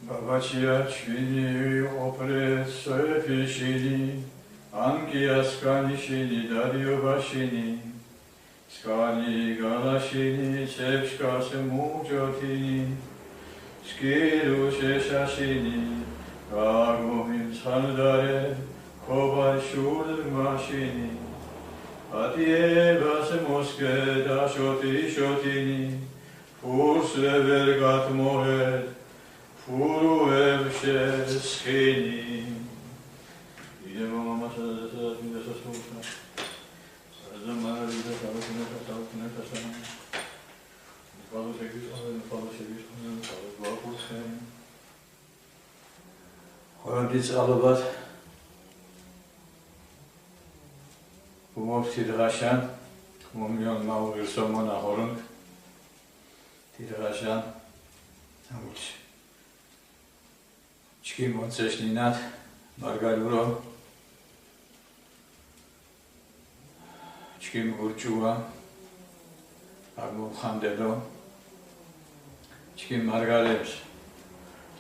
Babachia chvini opre soefishini, Angia skanishini dario bashini, Skani galashini chepshka semujotini, Skiru sheshashini, Gagomin sandare, Koban shul mashini, Atieva semoske da shotini, Purse vergat mohet, Puru evsheskini. Idemo mama sada mi da sasmuka. Zamara vida savakuna kasana. Falo serviço, falo doa por sem. Holandis alabat. Umov tidrashan. Umom mau gersomona horung. Tidrashan. Amuch. Чким онцешнинат маргаруро чким гурчуа агмухандедо чким маргалებს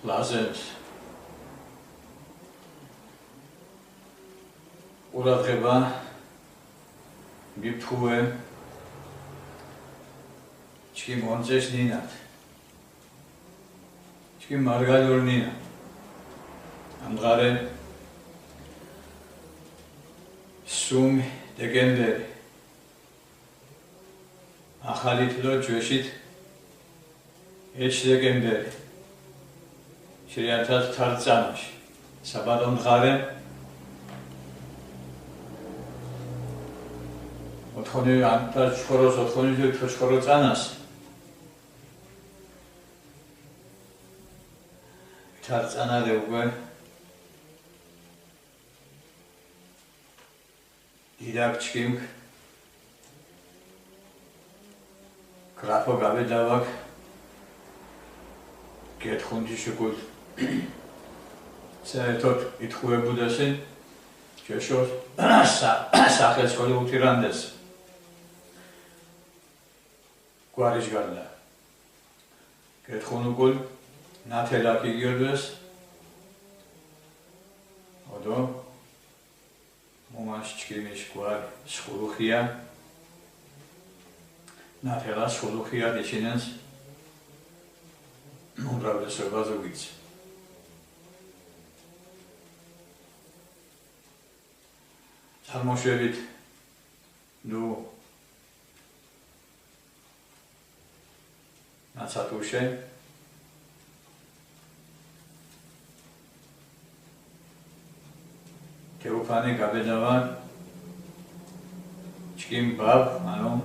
ლაზებს ურადღება გიფთუე ჩკიმ онцешნინათ ჩკიმ მარგალურნინა Andare sum degemberi ახალითლო ჯვეშით 1 დეკემბერი შეიართა თარწამაში საბადო მღარე ოთხონი ანტა ჩხოროს ოთხონი ჩხორო წანას თარწანარე უკვე Didakçkim Grafo Gabedavak Gethxundi შეგულ საერთოდ ითხოვებოდასი შეშორ სახელმწიფო უთირანდეს გვარიშ გარდა გეთხუნუგულ ნათელაკი გიორდეს ოდო მომაშ ჩკიმიშ გვარ სხულუხია ნათელა სხულუხია დეშინენს უმრავლესობა ზოგიც წარმოშობით ნუ ნაცატუშე Teopane Gabedava Çkim Bab, ano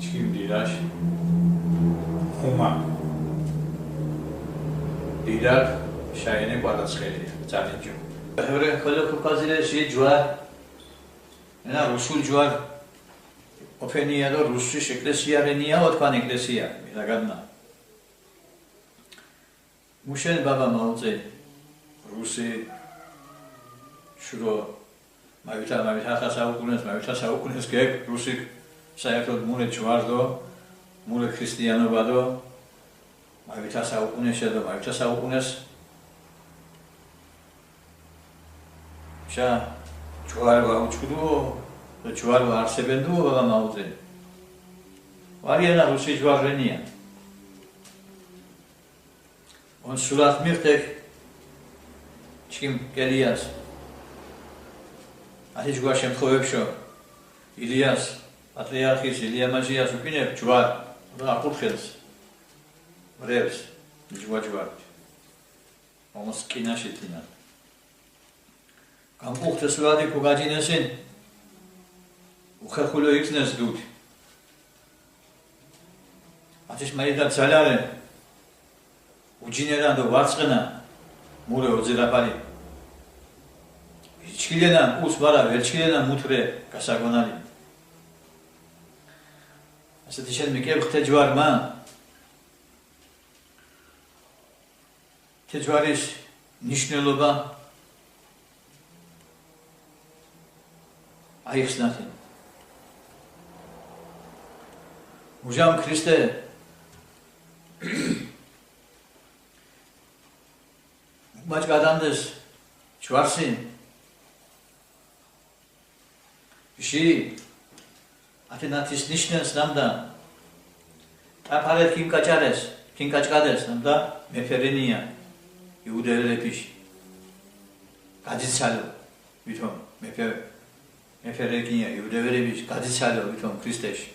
Çkim Diraş Uma Dirak Şayene Baratskheli Zalincu Hevre Kolokazile şey Juar Ena Rusul Juar Ofeniya da Rusçu şeklesiya reniya otkan eklesiya Milagadna Muşen Baba Mauze Rusi Şuro mavița saukunies geg Rusik saertod mule Juardo mule Cristianovado mavița saukunies Şa Juarva uçkudu Juarva arsebendu Baba Mauze Variana Rusi Juar reniya On surat mirtek Çkim Gelias Ati juar შემთხვევებშო ილიას პატრიარქის ილია მაჟიას უპინებ ჯვარ და აკურთხებს რევს ჯვარ όμως კინაში თინა გამყუხთეს ვადი კუგაჯინესენ უხერხულო იქნეს დუთ ათის მაიდა ძალარე უჯინერან და ვარცხენა მურე ოძილაპარი Çkilenan usvara verçkilenan mutre kasagonali. Asa dişen mikeb tecvar ma. Tecvaris nişneloba ayıksnatin. Ujam Kriste Baç adamdır. Çuvarsın. Bir şey Atenatis nişnen sınavda. Taparet kim kaçares? Kim kaçkades? Sınavda mefereniya. Yudeyle piş. Kadisalo. Bitom. Mefereniya. Yudeyle piş. Kadisalo. Bitom. Kristeş.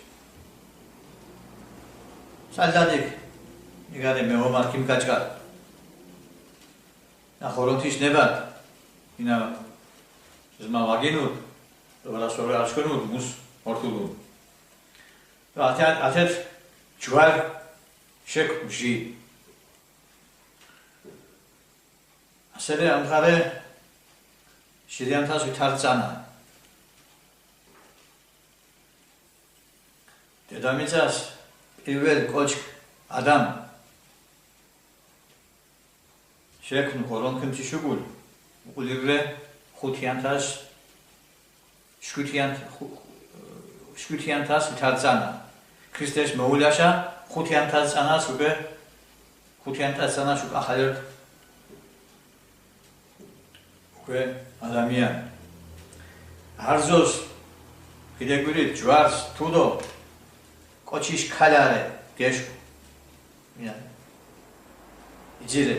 Saldadik. Nigade me omar kim kaçkar? Na horontiş nebat. Yine zma vaginut. Dobra sonra aşkınut mus ortulun. Atet çuvar şek mji. Asere amkhare şiriyantas utartsana. Dedamitsas პირველ კოჩ ადამ შექმნ ხორონქიმში შუგული უყურე 5,000 თარცანა ქრისტეს მოულაშა 5,000 წანას უკვე 5,000 წანას ახალ უკვე ადამიანი არზოს კიდეგვირი ჯვარს თუდო კოჩიშ ქალარე გეშ იძირე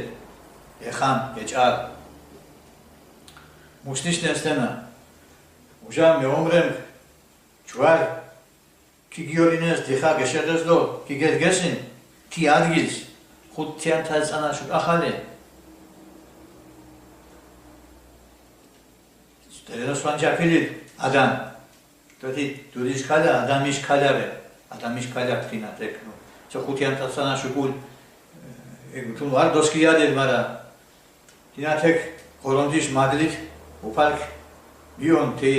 ეხამ გეჭარ მუშნიშნესთენა უჟა მეომრემ ჯვარ კიგიორინეს დიხა გეშედესდო კიგედგესინ თი ადგილს 5,000 წანაში ახალე სტერეს ვანჯაფილი ადამ თოთი დუდის ქალა ადამის ქალარე ადამიანის ქალაკთინა ტექნო. ცო 5,000 წანაში გულ თუ არ დოსკიადენ, მაგრამ თინათეკ ხორონდის მადლით უფალკ მიონთი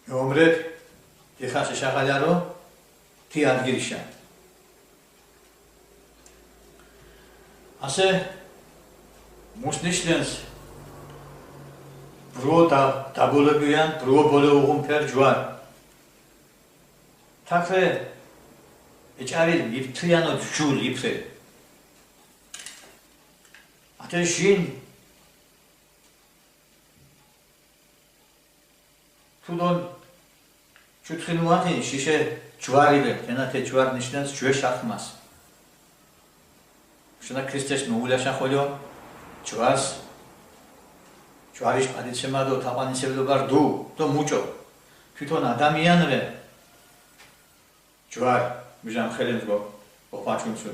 მეომრეთ ეხაშე შაღალარო თი ადგილშა. ასე მუსნიშლენს ბროდა დაბოლებიან ბრობოლე უღუნფერ ჯვარ თაქრე ეჭარი იფთიანო ჯულ იფრე ათეშინ თუდონ ჩუთხინუათი შიშე ჯვარიდე თენათე ჯვარ ნიშნავს ჯვეშ ახმას შუნა ქრისტეს მოულაშა ხოლო ჯვარს ჯვარის პადიცემა და თაყვანისმცემლობა რდუ და მუჭო თვითონ ადამიანრე ჯვარ მჟამ ხელენს გო ოფაჩუნცუ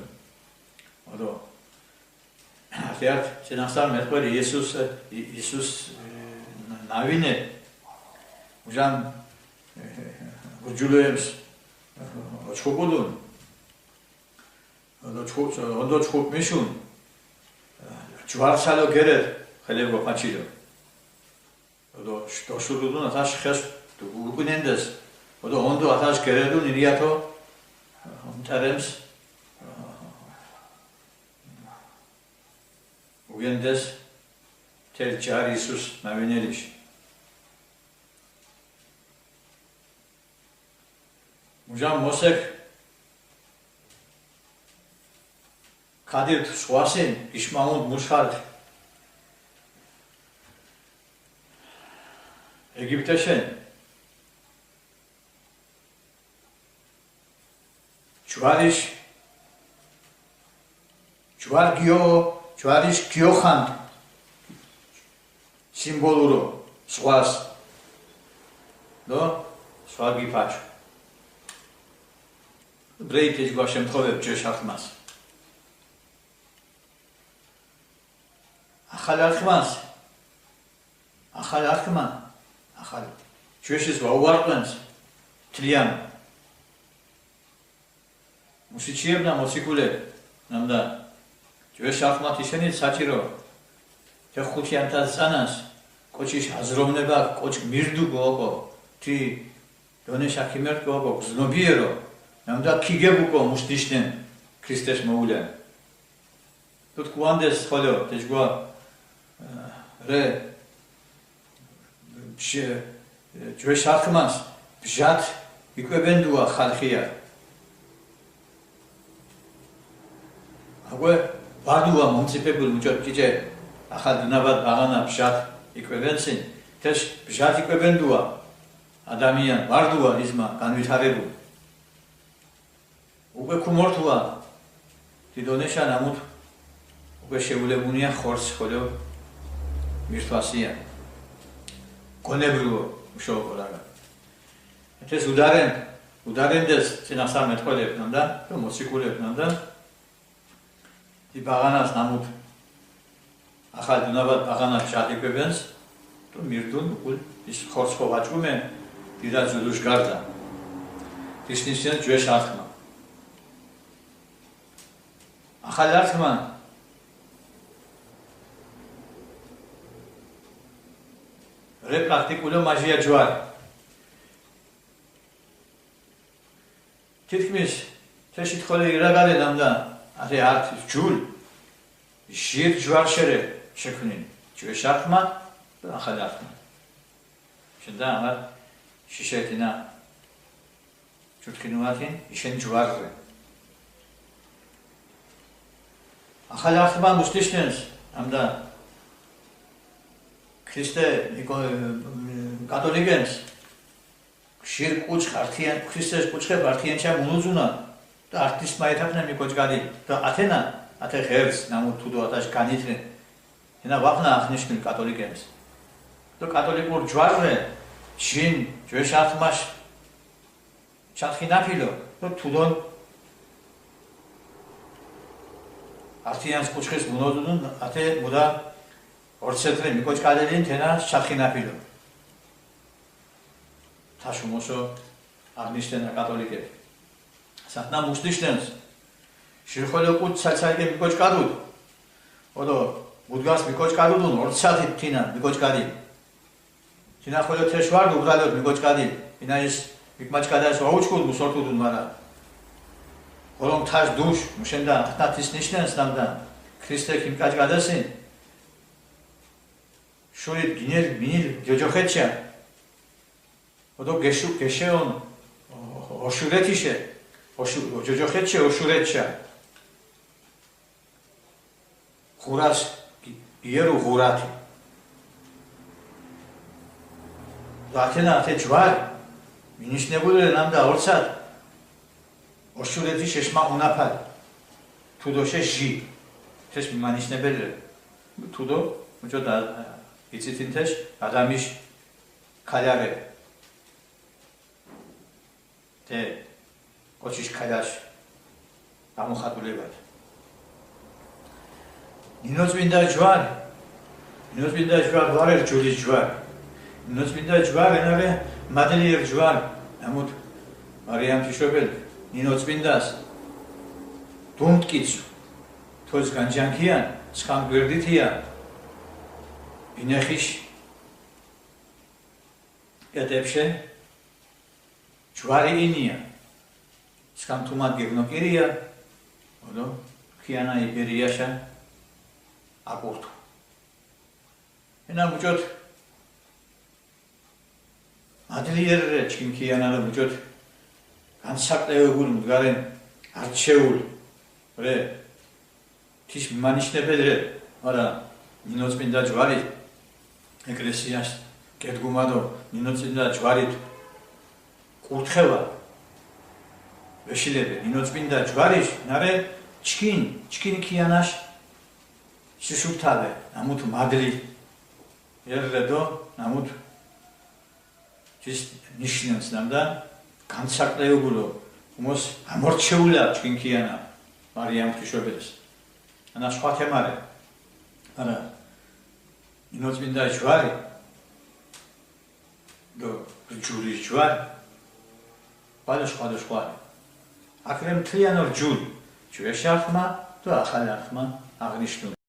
ოდო ათიათ შენახსარ მეყვერი იესუს ნავინე მჟამ გუჯულებს ოჩხობოდონ ოდო ჩხობ მიშუნ ჯვარსალო გერე ხელებო ფაჩილო ოდო შტოშურუდუნ ათაშ ხეს უგუნენდეს ოდო ონდო ათაშ გერედუნ ირიათო მტერემს უგენდეს თელ ჯარ იესუს ნავინელიში მუჟამ მოსეკ ქადირთ სხვასენ იშმაუნ მუშხალ ეგვიპტეშენ ჯვარის გიოხანდ სიმბოლურო სხვას და სხვა გიფაჩ ბრეიტეჯ გვაშემთხოვებ ჯეშახმას ახალ არხმან ახალ ჩვეშის ვაუარყვენს თლიან მუსიჩიებდა მოციქულე ნამდა ჩვეშ ახმათ ისინი საჭირო და 5,000 წანას კოჩიშ აზროვნება კოჩ მირდუ გოგო თი დონეშა ქიმერტ გოგო ზნობიერო ნამდა ქიგებუკო მუსტიშნენ ქრისტეს მოულენ თუთ კუანდეს ხოლო თეჯგვა რე ჩვეშ ახმას ბჟათ იკვებენდუა ხალხია აგვე ვარდუა მომწიფებული უჯოდ ჭიჭე ახალ დნაბად ბაღანა ბჟად იკვებენსინ თეშ ბჟად იკვებენდუა ადამიან ვარდუა იზმა განვითარებული უკვე ქუმორთუა დიდონეშა ნამუთ უკვე შეულებუნია ხორცს ხოლო მირთვასია გონებრივო უშუალო რაგა ეს უდარენდეს წინასწარ მეტყველებთან და მოციქულებთან და იბაღანას ნამუთ ახალ დნაბად ბაღანას შადიკვებენს თუ მირდუნ უკულ ის ხორცს ხო ვაჭუმე დიდა ზუდუშ გარდა ისნისიან ჯვეშ ახმა ახალ ახმა რე პრაქტიკულო მაჟია ჯვარი თითქმის თეში თქოლე ირაგალე ნამდა არე ართ ჯულ ჟირ ჯვარშერე შექმნინ ჯვეშ ახმა და ახალ ახმა შენდა ამარ შიშეთინა ჩუთქინუათინ იშენ ჯვარზე ახალ ახმა მუსტიშნენს ამდა ქრისტე კათოლიკენს შირ კუჩ ხართიან ქრისტეს კუჩხებ ართიანჩა მონუზუნა და არტის მაეთაფნა მიკოჭგადი და ათენა ათე ღერს ნამუ თუდო ათაშ განითრენ ენა ვახნა ახნიშნულ კათოლიკენს და კათოლიკურ ჯვარზე შინ ჯვეშართმაშ ჩათხინაფილო და თუდონ ართიანს კუჩხეს მონუზუნ ათე მოდა ორცეთრე მიკოჭკადელინ თენა ჩათხინაფილო თაშუმოსო აღნიშნენა კათოლიკები სათნა მუსტიშნენს შირხოლო კუჩ ცალცალიკე მიკოჭკადუდ ოდო ბუდგას მიკოჭკადუდუნ ორცათი თინა მიკოჭკადი თინა ხოლო თეშვარდ უბრალოდ მიკოჭკადი ინა ის მიკმაჭკადას აუჩკუდ მუსორტუდუნ მარა ხოლო თაშ დუშ მუშენდა ხთათის ნიშნენს ნამდა ქრისტე ქიმკაჭკადასინ შურით გინერ მინილ ჯოჯოხეთშა ოდო გეშეონ ოშურეთიშე ჯოჯოხეთშე ოშურეთშა ხურას იერუ ხურათი და ათენა ათე ჯვარი მინიშნებული ნამდა ორცად ოშურეთი შეშმა უნაფალი თუდოშე ჟი თეშ მიმანიშნებელი თუდო უჯოდ იცითინთეშ ადამის ქალარე te kočiš kadaš გამოხატულებად ნინოწმინდა ჯვარი ვარ ჯულის ჯვარი ნინოწმინდა ჯვარი ენარე მადლიერ ჯვარი ამოთ მარიამ თიშობელი ნინოწმინდას დუნტკიცუ თოს განჯანქიან სხამ გვერდითია ბინეხიშ ეტებში ჯვარი ინია სკამ თუმად გეგნოკირია ოდო ქიანა იბერიაში აკურთუ ენა მუჭოთ ადლიერე ჩინქიანა და მუჭოთ განსაკუთრებული მდგარენ არჩეული რე თის მანიშნებელი არა ნინოწმინდა ჯვარი ეკლესიას კეთგუმადო ნინოწმინდა ჯვარი კურთხევა ვეშილები ნინოწმინდა ჯვარიშ ნარე ჩკინ ქიანაშ შუშუფთალე ნამუთ მადლი ერდო ნამუთ ის ნიშნავს ნამდა განსაკუთრებულო უმოს ამორჩეულა ჩკინ ქიანა მარიამ ღვთისმშობელს ანა სხვა თემარე არა ნინოწმინდა ჯვარი დო ჯულის ჯვარი სხვადასხვა აქრემ თლიანურ ჯული ჯვეშ ახმა და ახალ ახმა აღნიშნული